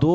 2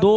2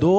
2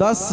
10